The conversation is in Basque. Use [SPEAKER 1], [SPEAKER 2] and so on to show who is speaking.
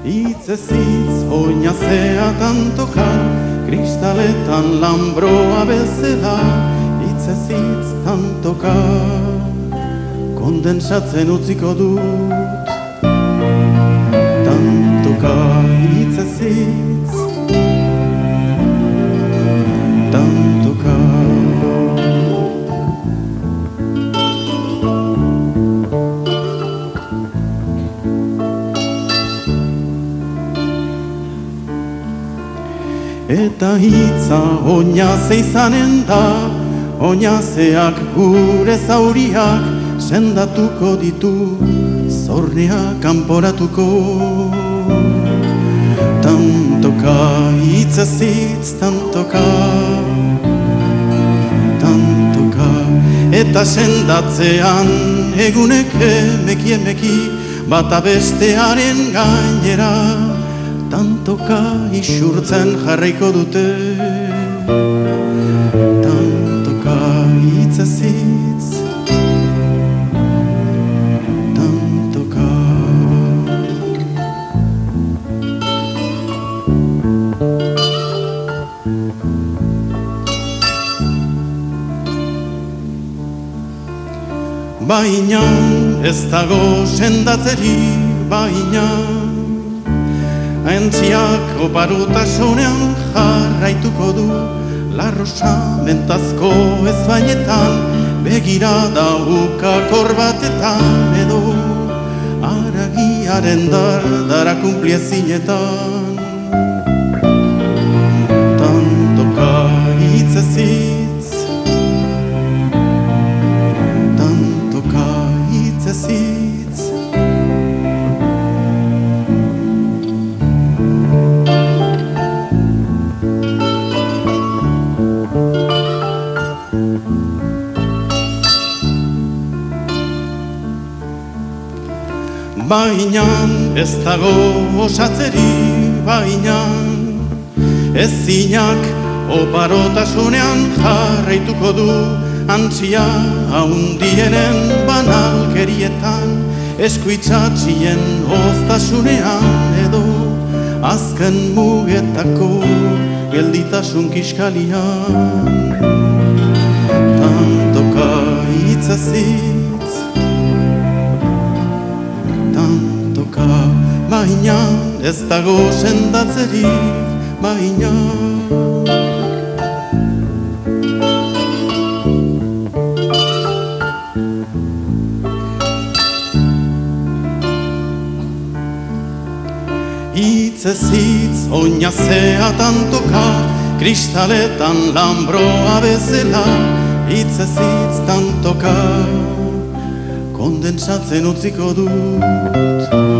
[SPEAKER 1] Hitzez hitz oinazea tantoka, kristaletan lambroa bezala. Hitzez hitz tantoka, kondensatzen utziko dut. Tantoka, hitzez hitz, tantoka. Eta hitza oinaze izanen da, oinazeak gure zauriak sendatuko ditu, zornea kanporatuko. Tantoka, hitzez hitz, tantoka, tantoka. Eta sendatzean egunek emeki, bata bestearen gainera, tantoka isurtzen jarraiko dute. Tantoka, hitzez hitz, tantoka. Baina ez dago sendatzeri, baina Aentziak oparutasunean jarraituko du, larrosa mentazko ezbainetan, begirada ukakor batetan edo, haragiaren dardara kunpliezinetan. Tantoka, hitzez hitz, tantoka, hitzez hitz. Baina ez dago osatzeri, baina ezinak oparotasunean jarraituko du, antsia haundienen banalkerietan, eskuitzatzien oztasunean edo, azken mugetako gelditasun kiskalian. Tantoka, hitzez hitz, tantoka, baina ez dago sendatzerik, baina. Hitzez hitz oinazea tantoka, kristaletan lambroa bezala. Hitzez hitz tantoka, kondensatzen utziko dut.